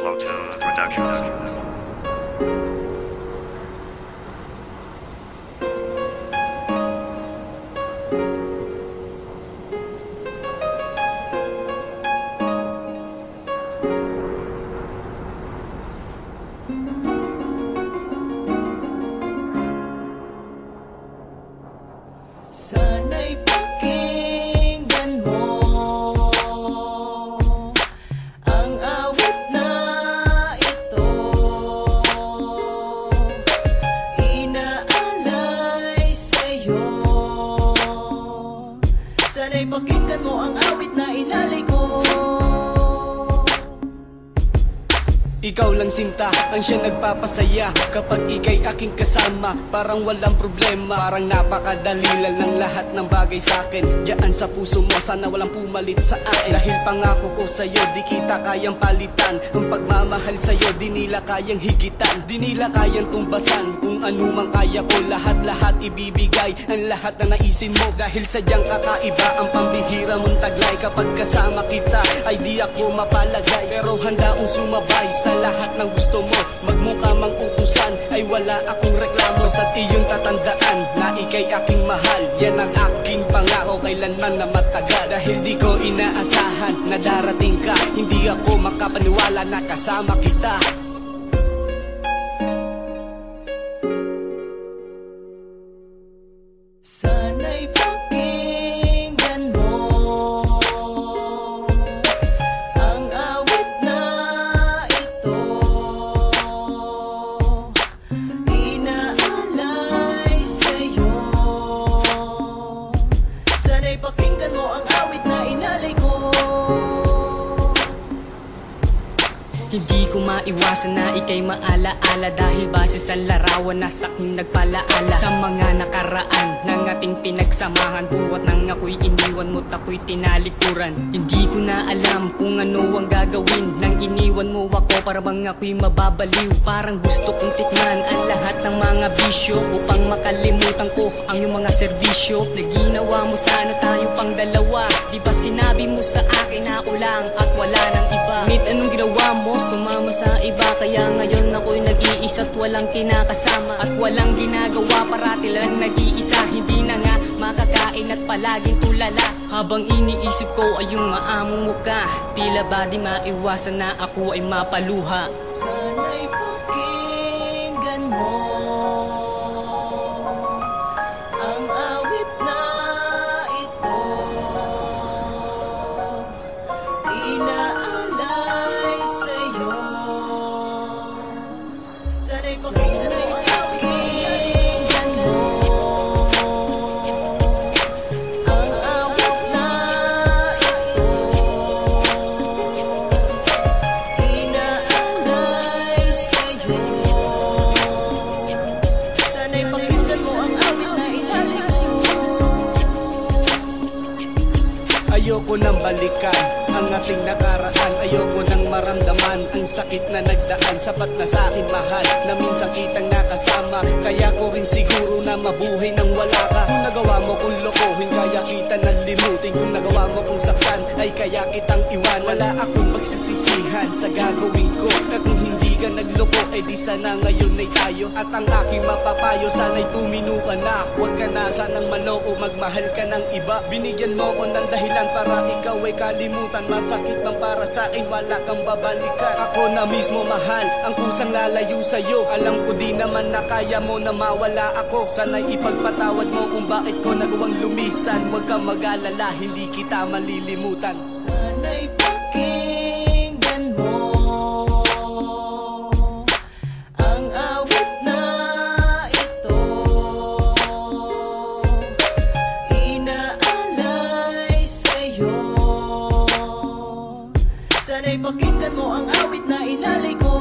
Slow Tone Productions. Sana'y pakinggan mo ang awit na ito, inaalay sa'yo. Sana'y pakinggan mo ang awit na inalay ko. Ikaw lang sinta, ang siya nagpapasaya kapag ika'y aking kasama. Parang walang problema, parang napakadalilan ng lahat ng bagay sa'kin. Diyan sa puso mo, sana walang pumalit sa akin. Dahil pangako ko sa'yo, di kita kayang palitan. Ang pagmamahal sa'yo, di nila kayang higitan. Di nila kayang tumbasan, kung ano mang kaya ko. Lahat-lahat ibibigay, ang lahat na naisin mo. Dahil sadyang kakaiba, ang pambihira mong taglay. Kapag kasama kita, ay di ako mapalagay. Pero handa akong sumabay sa lahat ng gusto mo. Magmukha mang utusan, ay wala akong reklamo. Sa iyong tatandaan na ika'y aking mahal. Yan ang aking pangako, kailanman na matagal. Dahil di ko inaasahan na darating ka, hindi ako makapaniwala na kasama kita. Sana'y pakinggan mo ang awit na ito, inaalay sa'yo. Sana'y pakinggan mo ang awit na inalay ko. Hindi ko maiwasan na ika'y maalaala, dahil base sa larawan na sa'king nagpalaala sa mga nakaraan ng ating pinagsamahan. Buwat nang ako'y iniwan mo't ako'y tinalikuran. Hindi ko na alam kung ano ang gagawin nang iniwan mo ako. Para bang ako'y mababaliw, parang gusto kong tikman ang lahat ng mga bisyo upang makalimutan ko ang iyong mga serbisyo na ginawa mo. Sana tayo pang dalawa, di ba sinabi mo sa akin na ako lang at wala nang iba? Ngunit anong ginawa mo? Sumama sa iba, kaya ngayon ako'y nag-iisa at walang kinakasama at walang ginagawa, parati lang nag-iisa. Hindi na nga makakain at palaging tulala. Habang iniisip ko ay yung maamong muka, tila ba di maiwasan na ako ay mapaluha. Sana'y pakinggan mo ang awit na ito, inaalay sa'yo. Sana'y pakinggan mo ang pakinggan mo ang awit na ito, inaalay sa'yo. Sana'y pakinggan mo ang awit na inalay ko. Ayoko nang balikan ang ating nakaraan. Ayoko nang maramdaman ang sakit na nagdaan. Sapat na sa'kin mahal na minsan kitang nakasama. Kaya ko rin siguro na mabuhay nang wala ka. Kung nagawa mo kung lokohin, kaya kita nang limutin. Kung nagawa mo kung saktan, ay kaya kitang iwan. Wala akong magsisisihan sa gagawin ko. Na kung hindi ka nagloko, ay di sana ngayon ay tayo. At ang aking mapapayo, sana'y tumino ka na. Huwag ka na sanang maloko, magmahal ka ng iba. Binigyan mo ko ng dahilan para ikaw ay kalimutan. Masakit man para sa'kin, wala kang babalikan. Ako na mismo mahal, ang kusang lalayo sa'yo. Alam ko di naman na kaya mo na mawala ako. Sana'y ipagpatawad mo kung bakit ko nagawang lumisan. Huwag kang mag-alala, hindi kita malilimutan. Sana'y pakinggan mo ang awit na ito, inaalay sa'yo. Sana'y pakinggan mo ang awit na inalay ko.